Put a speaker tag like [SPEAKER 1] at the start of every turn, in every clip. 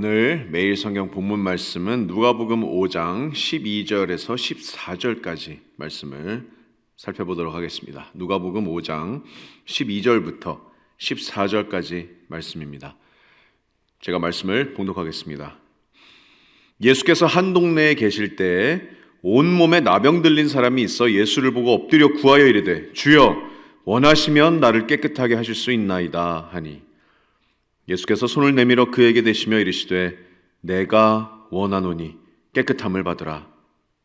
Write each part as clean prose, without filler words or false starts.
[SPEAKER 1] 오늘 매일 성경 본문 말씀은 누가복음 5장 12절에서 14절까지 말씀을 살펴보도록 하겠습니다. 누가복음 5장 12절부터 14절까지 말씀입니다. 제가 말씀을 봉독하겠습니다. 예수께서 한 동네에 계실 때에 온몸에 나병 들린 사람이 있어 예수를 보고 엎드려 구하여 이르되 주여 원하시면 나를 깨끗하게 하실 수 있나이다 하니 예수께서 손을 내밀어 그에게 대시며 이르시되 내가 원하노니 깨끗함을 받으라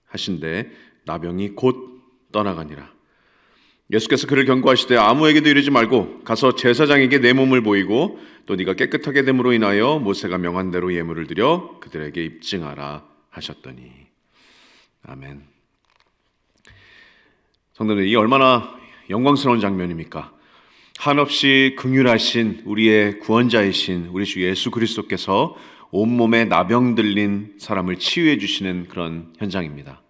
[SPEAKER 1] 하신대 나병이 곧 떠나가니라. 예수께서 그를 경고하시되 아무에게도 이르지 말고 가서 제사장에게 내 몸을 보이고 또 네가 깨끗하게 됨으로 인하여 모세가 명한 대로 예물을 드려 그들에게 입증하라 하셨더니. 아멘. 성도들, 이 얼마나 영광스러운 장면입니까? 한없이 긍휼하신 우리의 구원자이신 우리 주 예수 그리스도께서 온몸에 나병 들린 사람을 치유해 주시는 그런 현장입니다.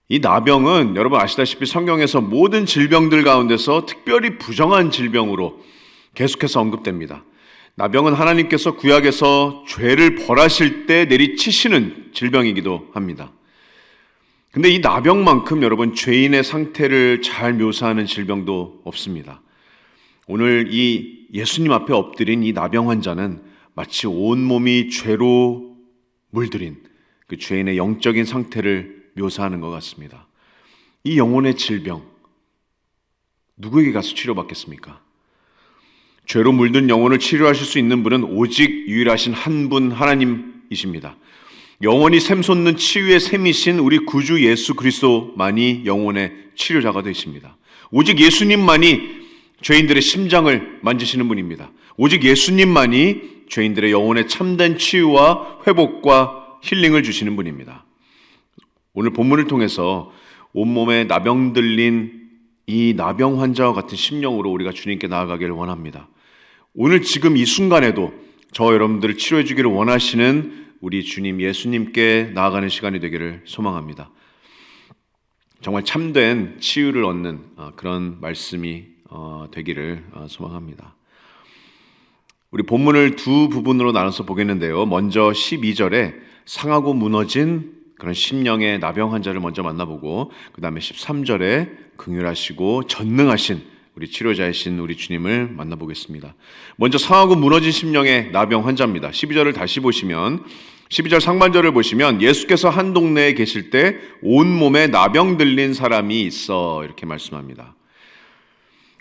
[SPEAKER 1] 이 나병은 여러분 아시다시피 성경에서 모든 질병들 가운데서 특별히 부정한 질병으로 계속해서 언급됩니다. 나병은 하나님께서 구약에서 죄를 벌하실 때 내리치시는 질병이기도 합니다. 근데 이 나병만큼 여러분 죄인의 상태를 잘 묘사하는 질병도 없습니다. 오늘 이 예수님 앞에 엎드린 이 나병 환자는 마치 온몸이 죄로 물들인 그 죄인의 영적인 상태를 묘사하는 것 같습니다. 이 영혼의 질병, 누구에게 가서 치료받겠습니까? 죄로 물든 영혼을 치료하실 수 있는 분은 오직 유일하신 한 분 하나님이십니다. 영원히 샘솟는 치유의 샘이신 우리 구주 예수 그리스도만이 영혼의 치료자가 되십니다. 오직 예수님만이 죄인들의 심장을 만지시는 분입니다. 오직 예수님만이 죄인들의 영혼의 참된 치유와 회복과 힐링을 주시는 분입니다. 오늘 본문을 통해서 온몸에 나병 들린 이 나병 환자와 같은 심령으로 우리가 주님께 나아가기를 원합니다. 오늘 지금 이 순간에도 저와 여러분들을 치료해 주기를 원하시는 우리 주님 예수님께 나아가는 시간이 되기를 소망합니다. 정말 참된 치유를 얻는 그런 말씀이 되기를 소망합니다. 우리 본문을 두 부분으로 나눠서 보겠는데요. 먼저 12절에 상하고 무너진 그런 심령의 나병 환자를 먼저 만나보고 그 다음에 13절에 긍휼하시고 전능하신 우리 치료자이신 우리 주님을 만나보겠습니다. 먼저 상하고 무너진 심령의 나병 환자입니다. 12절을 다시 보시면 12절 상반절을 보시면 예수께서 한 동네에 계실 때 온몸에 나병 들린 사람이 있어 이렇게 말씀합니다.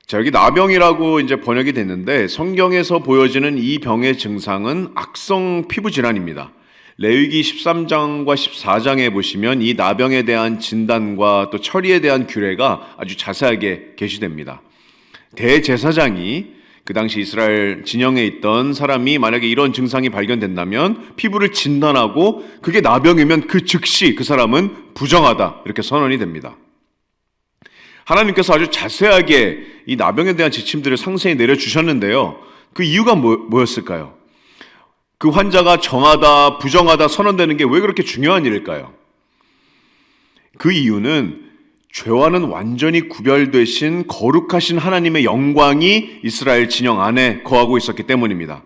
[SPEAKER 1] 자, 여기 나병이라고 이제 번역이 됐는데 성경에서 보여지는 이 병의 증상은 악성 피부 질환입니다. 레위기 13장과 14장에 보시면 이 나병에 대한 진단과 또 처리에 대한 규례가 아주 자세하게 게시됩니다. 대제사장이 그 당시 이스라엘 진영에 있던 사람이 만약에 이런 증상이 발견된다면 피부를 진단하고 그게 나병이면 그 즉시 그 사람은 부정하다 이렇게 선언이 됩니다. 하나님께서 아주 자세하게 이 나병에 대한 지침들을 상세히 내려주셨는데요. 그 이유가 뭐였을까요? 그 환자가 정하다, 부정하다 선언되는 게 왜 그렇게 중요한 일일까요? 그 이유는 죄와는 완전히 구별되신 거룩하신 하나님의 영광이 이스라엘 진영 안에 거하고 있었기 때문입니다.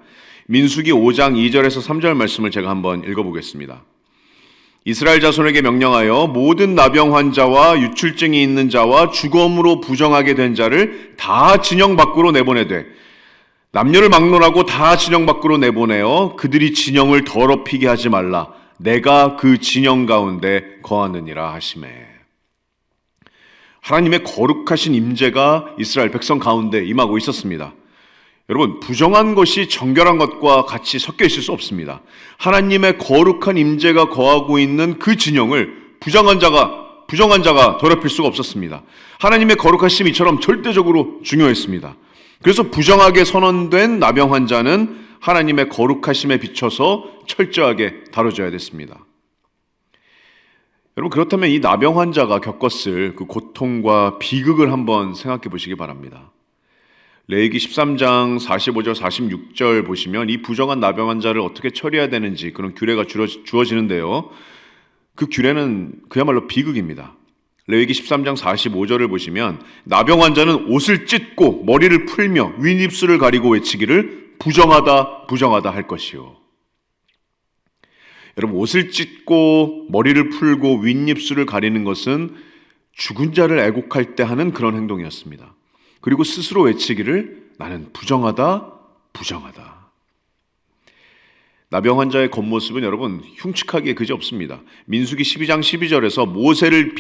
[SPEAKER 1] 민수기 5장 2절에서 3절 말씀을 제가 한번 읽어보겠습니다. 이스라엘 자손에게 명령하여 모든 나병 환자와 유출증이 있는 자와 주검으로 부정하게 된 자를 다 진영 밖으로 내보내되 남녀를 막론하고 다 진영 밖으로 내보내어 그들이 진영을 더럽히게 하지 말라. 내가 그 진영 가운데 거하느니라 하시매. 하나님의 거룩하신 임재가 이스라엘 백성 가운데 임하고 있었습니다. 여러분, 부정한 것이 정결한 것과 같이 섞여 있을 수 없습니다. 하나님의 거룩한 임재가 거하고 있는 그 진영을 부정한 자가 더럽힐 수가 없었습니다. 하나님의 거룩하심 이처럼 절대적으로 중요했습니다. 그래서 부정하게 선언된 나병 환자는 하나님의 거룩하심에 비춰서 철저하게 다뤄져야 됐습니다. 여러분, 그렇다면 이 나병 환자가 겪었을 그 고통과 비극을 한번 생각해 보시기 바랍니다. 레위기 13장 45절 46절 보시면 이 부정한 나병 환자를 어떻게 처리해야 되는지 그런 규례가 주어지는데요. 그 규례는 그야말로 비극입니다. 레위기 13장 45절을 보시면 나병 환자는 옷을 찢고 머리를 풀며 윗입술을 가리고 외치기를 부정하다 부정하다 할 것이요. 여러분, 옷을 찢고 머리를 풀고 윗입술을 가리는 것은 죽은 자를 애곡할 때 하는 그런 행동이었습니다. 그리고 스스로 외치기를 나는 부정하다, 부정하다. 나병 환자의 겉모습은 여러분 흉측하기에 그지없습니다. 민수기 12장 12절에서 모세를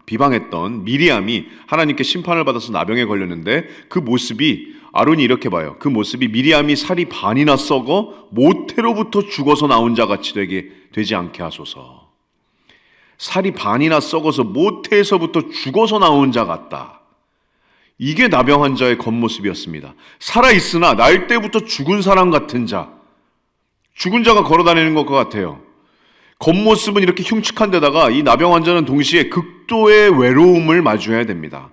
[SPEAKER 1] 비방했던 미리암이 하나님께 심판을 받아서 나병에 걸렸는데 그 모습이 아론이 이렇게 봐요. 그 모습이 미리암이 살이 반이나 썩어 모태로부터 죽어서 나온 자 같이 되지 않게 하소서. 살이 반이나 썩어서 모태에서부터 죽어서 나온 자 같다. 이게 나병 환자의 겉모습이었습니다. 살아있으나 날 때부터 죽은 사람 같은 자, 죽은 자가 걸어다니는 것 같아요. 겉모습은 이렇게 흉측한 데다가 이 나병 환자는 동시에 극도의 외로움을 마주해야 됩니다.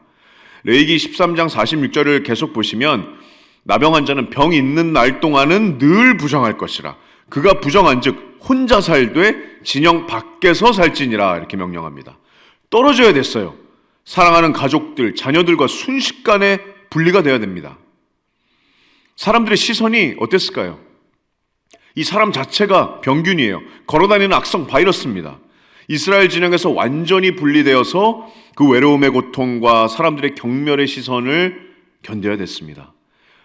[SPEAKER 1] 레위기 13장 46절을 계속 보시면 나병 환자는 병 있는 날 동안은 늘 부정할 것이라. 그가 부정한 즉 혼자 살되 진영 밖에서 살지니라 이렇게 명령합니다. 떨어져야 됐어요. 사랑하는 가족들, 자녀들과 순식간에 분리가 되어야 됩니다. 사람들의 시선이 어땠을까요? 이 사람 자체가 병균이에요. 걸어다니는 악성 바이러스입니다. 이스라엘 진영에서 완전히 분리되어서 그 외로움의 고통과 사람들의 경멸의 시선을 견뎌야 됐습니다.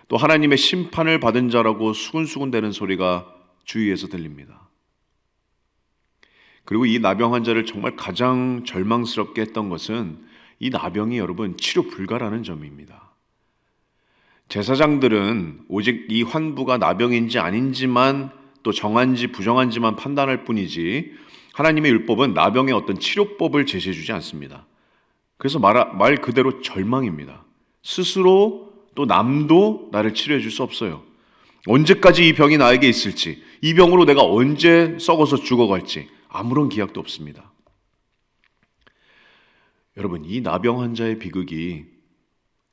[SPEAKER 1] 또 하나님의 심판을 받은 자라고 수군수군대는 소리가 주위에서 들립니다. 그리고 이 나병 환자를 정말 가장 절망스럽게 했던 것은 이 나병이 여러분 치료 불가라는 점입니다. 제사장들은 오직 이 환부가 나병인지 아닌지만 또 정한지 부정한지만 판단할 뿐이지 하나님의 율법은 나병의 어떤 치료법을 제시해 주지 않습니다. 그래서 말 그대로 절망입니다. 스스로 또 남도 나를 치료해 줄 수 없어요. 언제까지 이 병이 나에게 있을지, 이 병으로 내가 언제 썩어서 죽어갈지 아무런 기약도 없습니다. 여러분, 이 나병 환자의 비극이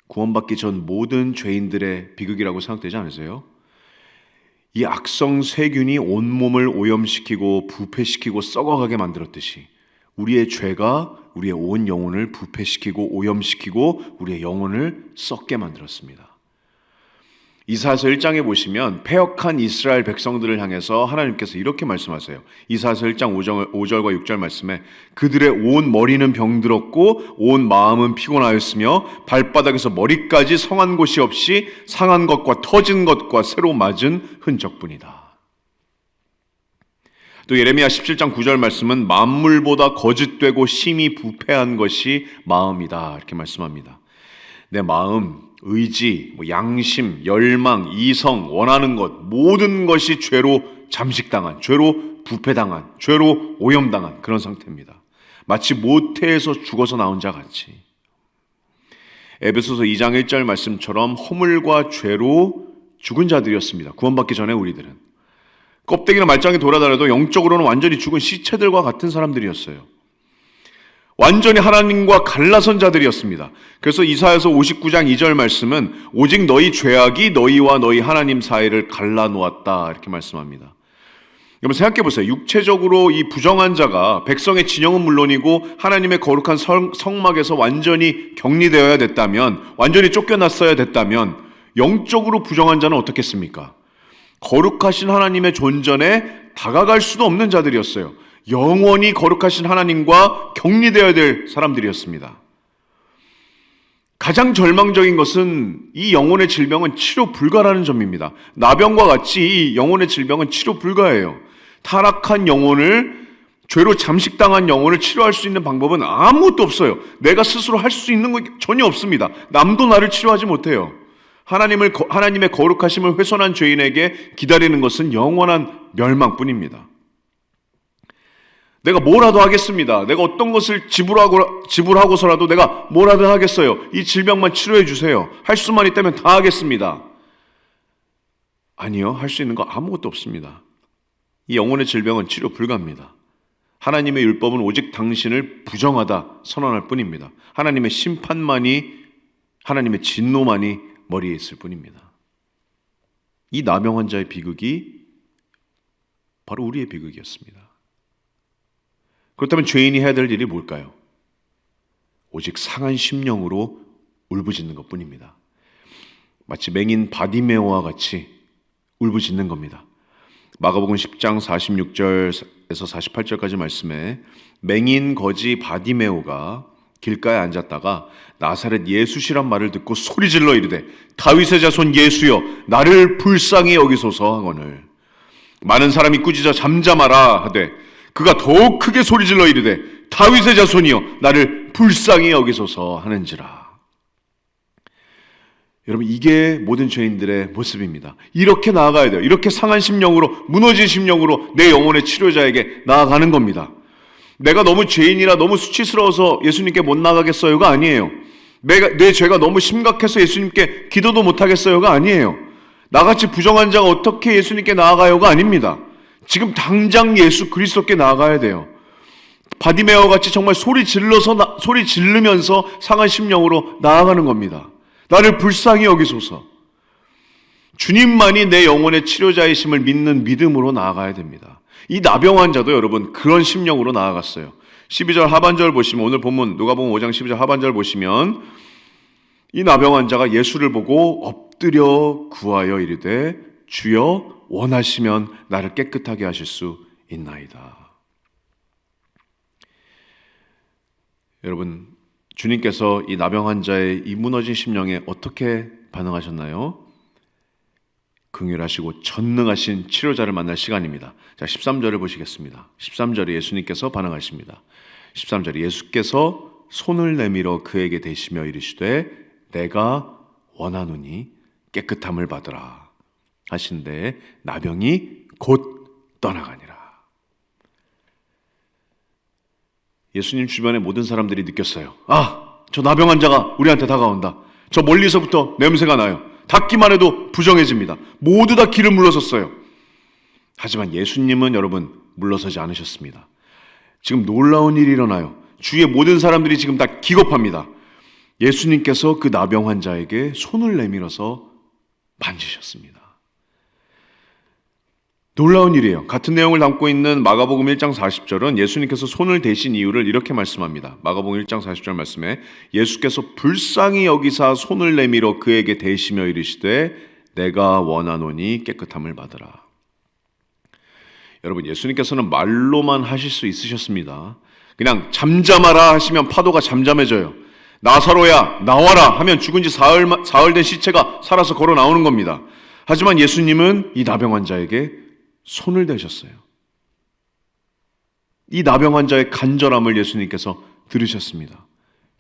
[SPEAKER 1] 구원받기 전 모든 죄인들의 비극이라고 생각되지 않으세요? 이 악성 세균이 온몸을 오염시키고 부패시키고 썩어가게 만들었듯이 우리의 죄가 우리의 온 영혼을 부패시키고 오염시키고 우리의 영혼을 썩게 만들었습니다. 이사야서 1장에 보시면 패역한 이스라엘 백성들을 향해서 하나님께서 이렇게 말씀하세요. 이사야서 1장 5절과 6절 말씀에 그들의 온 머리는 병들었고 온 마음은 피곤하였으며 발바닥에서 머리까지 성한 곳이 없이 상한 것과 터진 것과 새로 맞은 흔적뿐이다. 또 예레미야 17장 9절 말씀은 만물보다 거짓되고 심히 부패한 것이 마음이다 이렇게 말씀합니다. 내 마음, 의지, 양심, 열망, 이성, 원하는 것 모든 것이 죄로 잠식당한, 죄로 부패당한, 죄로 오염당한 그런 상태입니다. 마치 모태에서 죽어서 나온 자 같이. 에베소서 2장 1절 말씀처럼 허물과 죄로 죽은 자들이었습니다. 구원받기 전에 우리들은. 껍데기나 말짱이 돌아다녀도 영적으로는 완전히 죽은 시체들과 같은 사람들이었어요. 완전히 하나님과 갈라선 자들이었습니다. 그래서 이사야서 59장 2절 말씀은 오직 너희 죄악이 너희와 너희 하나님 사이를 갈라놓았다 이렇게 말씀합니다. 여러분 생각해 보세요. 육체적으로 이 부정한 자가 백성의 진영은 물론이고 하나님의 거룩한 성막에서 완전히 격리되어야 됐다면, 완전히 쫓겨났어야 됐다면 영적으로 부정한 자는 어떻겠습니까? 거룩하신 하나님의 존전에 다가갈 수도 없는 자들이었어요. 영원히 거룩하신 하나님과 격리되어야 될 사람들이었습니다. 가장 절망적인 것은 이 영혼의 질병은 치료 불가라는 점입니다. 나병과 같이 이 영혼의 질병은 치료 불가예요. 타락한 영혼을, 죄로 잠식당한 영혼을 치료할 수 있는 방법은 아무것도 없어요. 내가 스스로 할 수 있는 건 전혀 없습니다. 남도 나를 치료하지 못해요. 하나님의 거룩하심을 훼손한 죄인에게 기다리는 것은 영원한 멸망뿐입니다. 내가 뭐라도 하겠습니다. 내가 어떤 것을 지불하고서라도 내가 뭐라도 하겠어요. 이 질병만 치료해 주세요. 할 수만 있다면 다 하겠습니다. 아니요. 할 수 있는 거 아무것도 없습니다. 이 영혼의 질병은 치료 불가합니다. 하나님의 율법은 오직 당신을 부정하다 선언할 뿐입니다. 하나님의 심판만이, 하나님의 진노만이 머리에 있을 뿐입니다. 이 나병 환자의 비극이 바로 우리의 비극이었습니다. 그렇다면 죄인이 해야 될 일이 뭘까요? 오직 상한 심령으로 울부짖는 것뿐입니다. 마치 맹인 바디메오와 같이 울부짖는 겁니다. 마가복음 10장 46절에서 48절까지 말씀에 맹인 거지 바디메오가 길가에 앉았다가 나사렛 예수시란 말을 듣고 소리질러 이르되 다윗의 자손 예수여 나를 불쌍히 여기소서 하거늘 많은 사람이 꾸짖어 잠잠하라 하되 그가 더욱 크게 소리질러 이르되 다윗의 자손이여 나를 불쌍히 여기소서 하는지라. 여러분, 이게 모든 죄인들의 모습입니다. 이렇게 나아가야 돼요. 이렇게 상한 심령으로, 무너진 심령으로 내 영혼의 치료자에게 나아가는 겁니다. 내가 너무 죄인이라 너무 수치스러워서 예수님께 못 나가겠어요가 아니에요. 내 죄가 너무 심각해서 예수님께 기도도 못 하겠어요가 아니에요. 나같이 부정한 자가 어떻게 예수님께 나아가요가 아닙니다. 지금 당장 예수 그리스도께 나아가야 돼요. 바디메어 같이 정말 소리 지르면서 상한 심령으로 나아가는 겁니다. 나를 불쌍히 여기소서. 주님만이 내 영혼의 치료자이심을 믿는 믿음으로 나아가야 됩니다. 이 나병 환자도 여러분 그런 심령으로 나아갔어요. 12절 하반절 보시면, 오늘 본문 누가복음 5장 12절 하반절 보시면 이 나병 환자가 예수를 보고 엎드려 구하여 이르되 주여 원하시면 나를 깨끗하게 하실 수 있나이다. 여러분, 주님께서 이 나병 환자의 이 무너진 심령에 어떻게 반응하셨나요? 긍휼하시고 전능하신 치료자를 만날 시간입니다. 자, 13절을 보시겠습니다. 13절에 예수님께서 반응하십니다. 13절에 예수께서 손을 내밀어 그에게 대시며 이르시되 내가 원하노니 깨끗함을 받으라 하신데 나병이 곧 떠나가니라. 예수님 주변의 모든 사람들이 느꼈어요. 저 나병 환자가 우리한테 다가온다. 저 멀리서부터 냄새가 나요. 닿기만 해도 부정해집니다. 모두 다 길을 물러섰어요. 하지만 예수님은 여러분 물러서지 않으셨습니다. 지금 놀라운 일이 일어나요. 주위의 모든 사람들이 지금 다 기겁합니다. 예수님께서 그 나병 환자에게 손을 내밀어서 만지셨습니다. 놀라운 일이에요. 같은 내용을 담고 있는 마가복음 1장 40절은 예수님께서 손을 대신 이유를 이렇게 말씀합니다. 마가복음 1장 40절 말씀에 예수께서 불쌍히 여기사 손을 내밀어 그에게 대시며 이르시되 내가 원하노니 깨끗함을 받으라. 여러분, 예수님께서는 말로만 하실 수 있으셨습니다. 그냥 잠잠하라 하시면 파도가 잠잠해져요. 나사로야 나와라 하면 죽은 지 사흘 된 시체가 살아서 걸어 나오는 겁니다. 하지만 예수님은 이 나병 환자에게 손을 대셨어요. 이 나병 환자의 간절함을 예수님께서 들으셨습니다.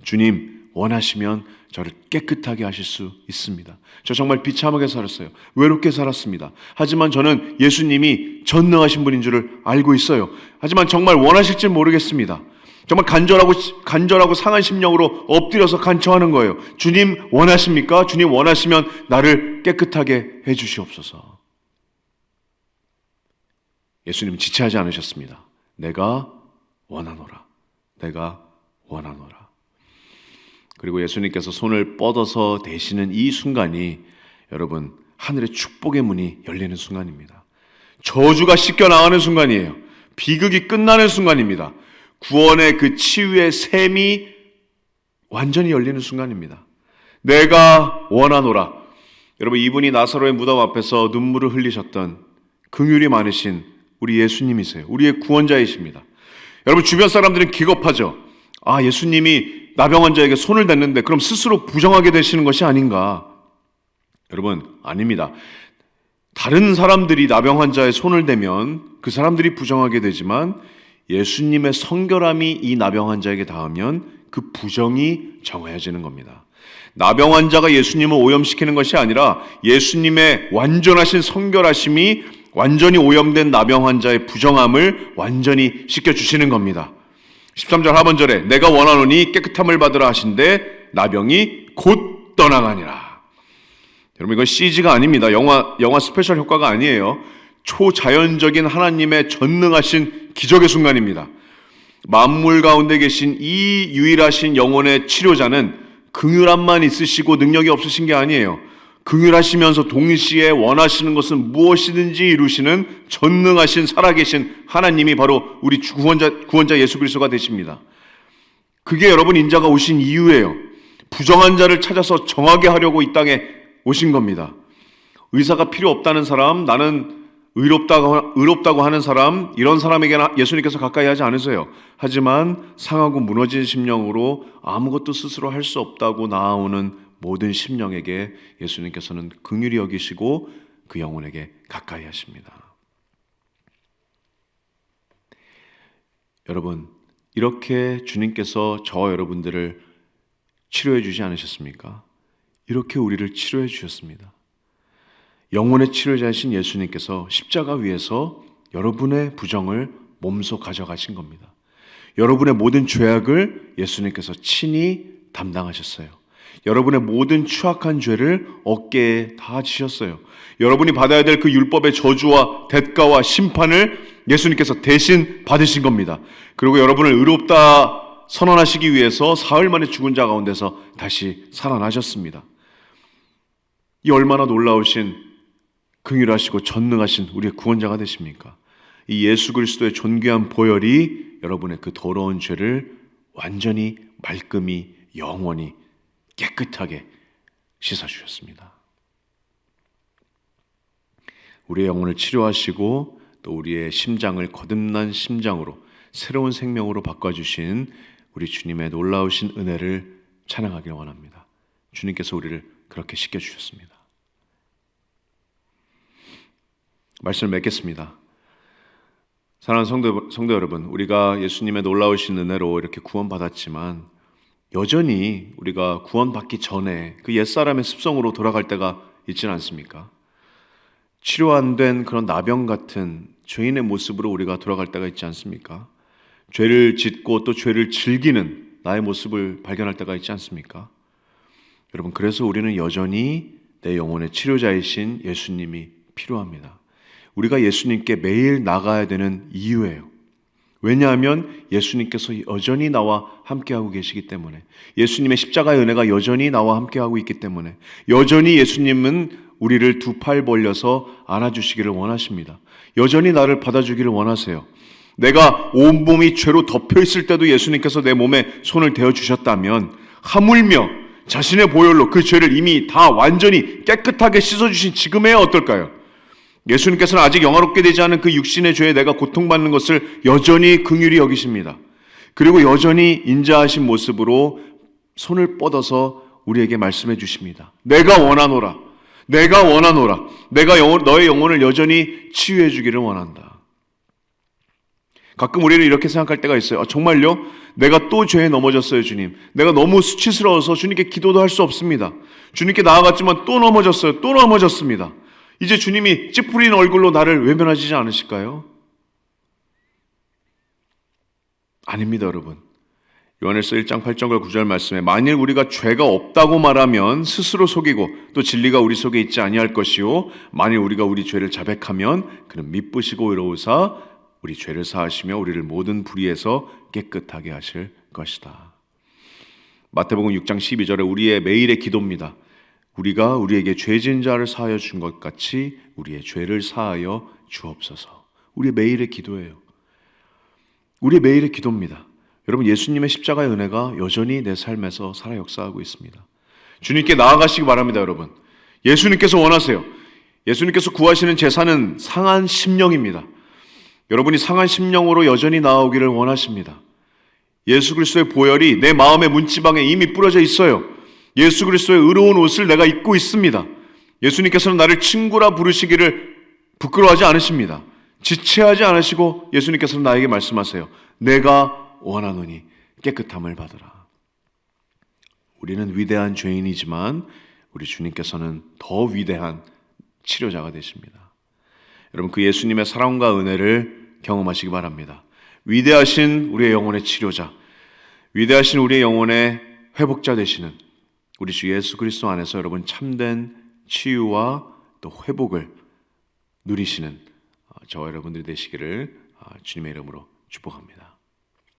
[SPEAKER 1] 주님, 원하시면 저를 깨끗하게 하실 수 있습니다. 저 정말 비참하게 살았어요. 외롭게 살았습니다. 하지만 저는 예수님이 전능하신 분인 줄을 알고 있어요. 하지만 정말 원하실지 모르겠습니다. 정말 간절하고 상한 심령으로 엎드려서 간청하는 거예요. 주님 원하십니까? 주님 원하시면 나를 깨끗하게 해주시옵소서. 예수님은 지체하지 않으셨습니다. 내가 원하노라. 내가 원하노라. 그리고 예수님께서 손을 뻗어서 대시는 이 순간이 여러분 하늘의 축복의 문이 열리는 순간입니다. 저주가 씻겨나가는 순간이에요. 비극이 끝나는 순간입니다. 구원의 그 치유의 샘이 완전히 열리는 순간입니다. 내가 원하노라. 여러분, 이분이 나사로의 무덤 앞에서 눈물을 흘리셨던 긍휼이 많으신 우리 예수님이세요. 우리의 구원자이십니다. 여러분, 주변 사람들은 기겁하죠. 예수님이 나병 환자에게 손을 댔는데 그럼 스스로 부정하게 되시는 것이 아닌가. 여러분, 아닙니다. 다른 사람들이 나병 환자의 손을 대면 그 사람들이 부정하게 되지만 예수님의 성결함이 이 나병 환자에게 닿으면 그 부정이 정해지는 겁니다. 나병 환자가 예수님을 오염시키는 것이 아니라 예수님의 완전하신 성결하심이 완전히 오염된 나병 환자의 부정함을 완전히 씻겨주시는 겁니다. 13절 하반절에 내가 원하노니 깨끗함을 받으라 하신데 나병이 곧 떠나가니라. 여러분, 이건 CG가 아닙니다. 영화 스페셜 효과가 아니에요. 초자연적인 하나님의 전능하신 기적의 순간입니다. 만물 가운데 계신 이 유일하신 영혼의 치료자는 긍휼함만 있으시고 능력이 없으신 게 아니에요. 긍휼하시면서 동시에 원하시는 것은 무엇이든지 이루시는 전능하신 살아계신 하나님이 바로 우리 구원자 예수 그리스도가 되십니다. 그게 여러분 인자가 오신 이유예요. 부정한 자를 찾아서 정하게 하려고 이 땅에 오신 겁니다. 의사가 필요 없다는 사람, 나는 의롭다고 하는 사람, 이런 사람에게는 예수님께서 가까이 하지 않으세요. 하지만 상하고 무너진 심령으로 아무것도 스스로 할 수 없다고 나아오는 모든 심령에게 예수님께서는 긍휼히 여기시고 그 영혼에게 가까이 하십니다. 여러분, 이렇게 주님께서 저와 여러분들을 치료해 주지 않으셨습니까? 이렇게 우리를 치료해 주셨습니다. 영혼의 치료자이신 예수님께서 십자가 위에서 여러분의 부정을 몸소 가져가신 겁니다. 여러분의 모든 죄악을 예수님께서 친히 담당하셨어요. 여러분의 모든 추악한 죄를 어깨에 다 지셨어요. 여러분이 받아야 될 그 율법의 저주와 대가와 심판을 예수님께서 대신 받으신 겁니다. 그리고 여러분을 의롭다 선언하시기 위해서 사흘 만에 죽은 자 가운데서 다시 살아나셨습니다. 이 얼마나 놀라우신 긍휼하시고 전능하신 우리의 구원자가 되십니까? 이 예수 그리스도의 존귀한 보혈이 여러분의 그 더러운 죄를 완전히 말끔히 영원히 깨끗하게 씻어주셨습니다. 우리의 영혼을 치료하시고 또 우리의 심장을 거듭난 심장으로 새로운 생명으로 바꿔주신 우리 주님의 놀라우신 은혜를 찬양하길 원합니다. 주님께서 우리를 그렇게 씻겨주셨습니다. 말씀을 맺겠습니다. 사랑하는 성도 여러분, 우리가 예수님의 놀라우신 은혜로 이렇게 구원받았지만 여전히 우리가 구원받기 전에 그 옛사람의 습성으로 돌아갈 때가 있지는 않습니까? 치료 안 된 그런 나병 같은 죄인의 모습으로 우리가 돌아갈 때가 있지 않습니까? 죄를 짓고 또 죄를 즐기는 나의 모습을 발견할 때가 있지 않습니까? 여러분, 그래서 우리는 여전히 내 영혼의 치료자이신 예수님이 필요합니다. 우리가 예수님께 매일 나가야 되는 이유예요. 왜냐하면 예수님께서 여전히 나와 함께하고 계시기 때문에, 예수님의 십자가의 은혜가 여전히 나와 함께하고 있기 때문에, 여전히 예수님은 우리를 두 팔 벌려서 안아주시기를 원하십니다. 여전히 나를 받아주기를 원하세요. 내가 온몸이 죄로 덮여있을 때도 예수님께서 내 몸에 손을 대어주셨다면 하물며 자신의 보혈로 그 죄를 이미 다 완전히 깨끗하게 씻어주신 지금에야 어떨까요? 예수님께서는 아직 영화롭게 되지 않은 그 육신의 죄에 내가 고통받는 것을 여전히 긍휼히 여기십니다. 그리고 여전히 인자하신 모습으로 손을 뻗어서 우리에게 말씀해 주십니다. 내가 원하노라. 내가 원하노라. 내가 너의 영혼을 여전히 치유해 주기를 원한다. 가끔 우리는 이렇게 생각할 때가 있어요. 정말요? 내가 또 죄에 넘어졌어요, 주님. 내가 너무 수치스러워서 주님께 기도도 할 수 없습니다. 주님께 나아갔지만 또 넘어졌어요. 또 넘어졌습니다. 이제 주님이 찌푸린 얼굴로 나를 외면하시지 않으실까요? 아닙니다, 여러분. 요한일서 1장 8절과 9절 말씀에 만일 우리가 죄가 없다고 말하면 스스로 속이고 또 진리가 우리 속에 있지 아니할 것이요 만일 우리가 우리 죄를 자백하면 그는 미쁘시고 의로우사 우리 죄를 사하시며 우리를 모든 불의에서 깨끗하게 하실 것이다. 마태복음 6장 12절에 우리의 매일의 기도입니다. 우리가 우리에게 죄 지은 자를 사하여 준 것 같이 우리의 죄를 사하여 주옵소서. 우리의 매일의 기도예요. 우리의 매일의 기도입니다. 여러분, 예수님의 십자가의 은혜가 여전히 내 삶에서 살아 역사하고 있습니다. 주님께 나아가시기 바랍니다, 여러분. 예수님께서 원하세요. 예수님께서 구하시는 제사는 상한 심령입니다. 여러분이 상한 심령으로 여전히 나아오기를 원하십니다. 예수 그리스도의 보혈이 내 마음의 문지방에 이미 뿌려져 있어요. 예수 그리스도의 의로운 옷을 내가 입고 있습니다. 예수님께서는 나를 친구라 부르시기를 부끄러워하지 않으십니다. 지체하지 않으시고 예수님께서는 나에게 말씀하세요. 내가 원하노니 깨끗함을 받으라. 우리는 위대한 죄인이지만 우리 주님께서는 더 위대한 치료자가 되십니다. 여러분, 그 예수님의 사랑과 은혜를 경험하시기 바랍니다. 위대하신 우리의 영혼의 치료자, 위대하신 우리의 영혼의 회복자 되시는 우리 주 예수 그리스도 안에서 여러분 참된 치유와 또 회복을 누리시는 저와 여러분들이 되시기를 주님의 이름으로 축복합니다.